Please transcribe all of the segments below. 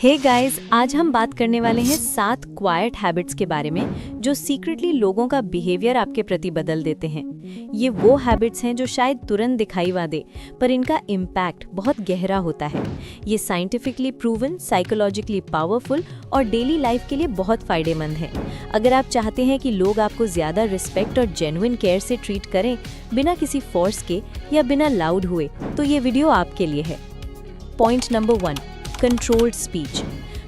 Hey guys, आज हम बात करने वाले हैं 7 क्वाइट हैबिट्स के बारे में जो सीक्रेटली लोगों का बिहेवियर आपके प्रति बदल देते हैं। ये वो हैबिट्स हैं जो शायद तुरंत दिखाई ना दे, पर इनका इम्पैक्ट बहुत गहरा होता है। ये साइंटिफिकली प्रूवन, साइकोलॉजिकली पावरफुल और डेली लाइफ के लिए बहुत फायदेमंद है। अगर आप चाहते हैं कि लोग आपको ज़्यादा रिस्पेक्ट और जेन्युइन केयर से ट्रीट करें, बिना किसी फोर्स के या बिना लाउड हुए, तो ये वीडियो आपके लिए है। Point number 1, controlled speech.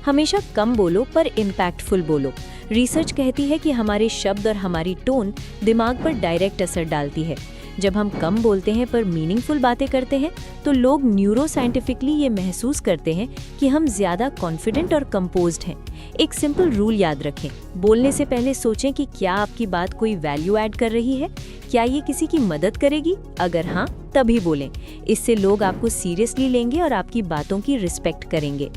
हमेशा कम बोलो पर इम्पैक्टफुल बोलो। रिसर्च कहती है कि हमारे शब्द और हमारी टोन दिमाग पर डायरेक्ट असर डालती है। जब हम कम बोलते हैं पर मीनिंगफुल बातें करते हैं, तो लोग न्यूरोसाइंटिफिकली ये महसूस करते हैं कि हम ज़्यादा कॉन्फिडेंट और कंपोज्ड हैं। एक सिंपल रूल याद रखें, बोलने से पहले सोचें कि क्या आपकी बात कोई वैल्यू ऐड कर रही है, क्या ये किसी की मदद करेगी। अगर हाँ, तभी बोलें। इससे लोग आपको सीरियसली लेंगे और आपकी बातों की रिस्पेक्ट करेंगे।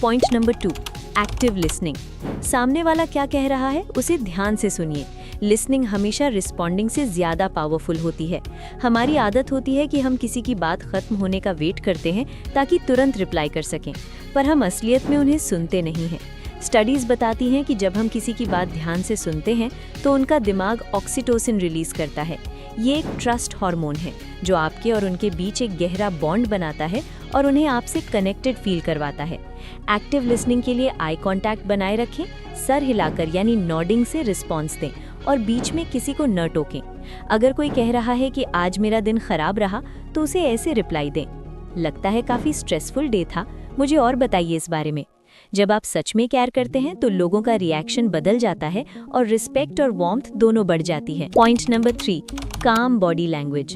Point number 2, active listening. सामने वाला क्या कह रहा है उसे ध्यान से सुनिए। लिसनिंग हमेशा रिस्पॉन्डिंग से ज़्यादा पावरफुल होती है। हमारी आदत होती है कि हम किसी की बात खत्म होने का वेट करते हैं ताकि तुरंत रिप्लाई कर सकें, पर हम असलियत में उन्हें सुनते नहीं हैं। स्टडीज़ बताती हैं कि जब हम किसी की बात ध्यान से सुनते हैं तो उनका दिमाग ऑक्सीटोसिन रिलीज करता है। ये एक ट्रस्ट हार्मोन है जो आपके और उनके बीच एक गहरा बॉन्ड बनाता है और उन्हें आपसे कनेक्टेड फील करवाता है। एक्टिव लिसनिंग के लिए आई कांटेक्ट बनाए रखें, सर हिलाकर यानी नॉडिंग से रिस्पॉन्स दें और बीच में किसी को न टोकें। अगर कोई कह रहा है कि आज मेरा दिन खराब रहा, तो उसे ऐसे रिप्लाई दें, लगता है काफ़ी स्ट्रेसफुल डे था, मुझे और बताइए इस बारे में। जब आप सच में केयर करते हैं तो लोगों का रिएक्शन बदल जाता है और रिस्पेक्ट और वार्मथ दोनों बढ़ जाती है। पॉइंट नंबर 3, काम बॉडी लैंग्वेज।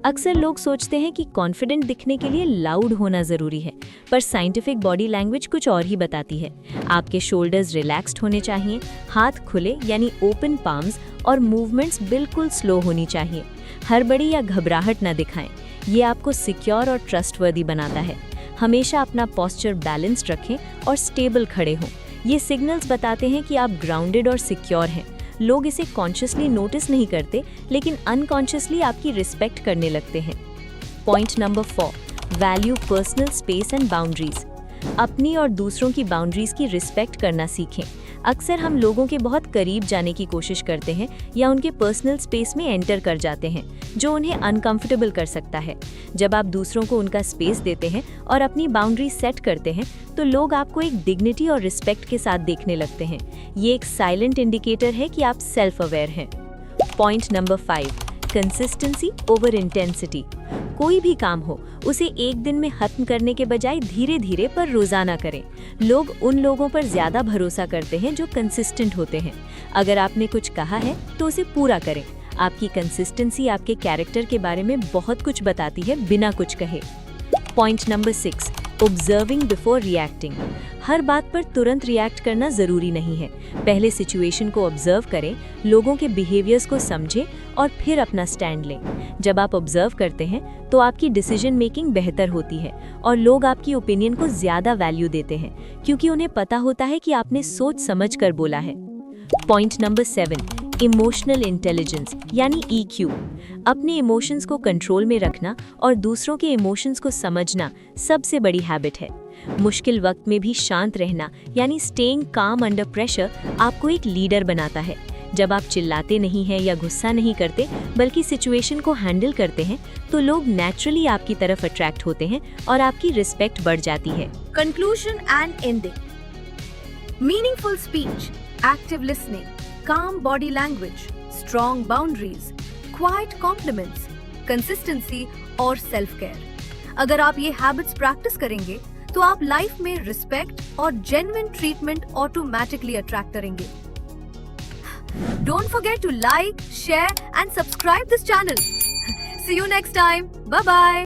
अक्सर लोग सोचते हैं कि कॉन्फिडेंट दिखने के लिए लाउड होना जरूरी है, पर साइंटिफिक बॉडी लैंग्वेज कुछ और ही बताती है। आपके शोल्डर्स रिलैक्स्ड होने चाहिए, हाथ खुले यानी ओपन पाम्स और मूवमेंट्स बिल्कुल स्लो होनी चाहिए। हड़बड़ी या घबराहट न दिखाएं, ये आपको सिक्योर और ट्रस्टवर्दी बनाता है। हमेशा अपना पोस्चर बैलेंस्ड रखें और स्टेबल खड़े हों। ये सिग्नल्स बताते हैं कि आप ग्राउंडेड और सिक्योर हैं। लोग इसे कॉन्शियसली नोटिस नहीं करते, लेकिन अनकॉन्शियसली आपकी रिस्पेक्ट करने लगते हैं। Point number 4, value personal space and boundaries. अपनी और दूसरों की बाउंड्रीज की रिस्पेक्ट करना सीखें। अक्सर हम लोगों के बहुत करीब जाने की कोशिश करते हैं या उनके पर्सनल स्पेस में एंटर कर जाते हैं, जो उन्हें अनकंफर्टेबल कर सकता है। जब आप दूसरों को उनका स्पेस देते हैं और अपनी बाउंड्री सेट करते हैं, तो लोग आपको एक डिग्निटी और रिस्पेक्ट के साथ देखने लगते हैं। ये एक साइलेंट इंडिकेटर है कि आप सेल्फ अवेयर हैं। Point number 5, consistency over intensity. कोई भी काम हो, उसे एक दिन में खत्म करने के बजाय धीरे धीरे पर रोजाना करें। लोग उन लोगों पर ज्यादा भरोसा करते हैं जो कंसिस्टेंट होते हैं। अगर आपने कुछ कहा है तो उसे पूरा करें। आपकी कंसिस्टेंसी आपके कैरेक्टर के बारे में बहुत कुछ बताती है बिना कुछ कहे। Point number 6, observing before reacting. हर बात पर तुरंत रिएक्ट करना जरूरी नहीं है। पहले सिचुएशन को ऑब्जर्व करें, लोगों के बिहेवियर्स को समझें और फिर अपना स्टैंड लें। जब आप ऑब्जर्व करते हैं तो आपकी डिसीजन मेकिंग बेहतर होती है और लोग आपकी ओपिनियन को ज्यादा वैल्यू देते हैं, क्योंकि उन्हें पता होता है कि आपने सोच समझ कर बोला है। पॉइंट नंबर 7, इमोशनल इंटेलिजेंस यानी EQ। अपने इमोशंस को कंट्रोल में रखना और दूसरों के इमोशंस को समझना सबसे बड़ी हैबिट है। मुश्किल वक्त में भी शांत रहना यानी स्टेइंग काम अंडर प्रेशर आपको एक लीडर बनाता है। जब आप चिल्लाते नहीं हैं या गुस्सा नहीं करते, बल्कि सिचुएशन को हैंडल करते हैं, तो लोग नेचुरली आपकी तरफ अट्रैक्ट होते हैं और आपकी रिस्पेक्ट बढ़ जाती है। Conclusion and ending. Meaningful speech, active listening, calm body language, strong boundaries, quiet compliments, consistency और self care। अगर आप ये हैबिट्स प्रैक्टिस करेंगे तो आप लाइफ में रिस्पेक्ट और जेन्युइन ट्रीटमेंट ऑटोमेटिकली अट्रैक्ट करेंगे। Don't forget to like, share and subscribe this channel. See you next time. Bye bye.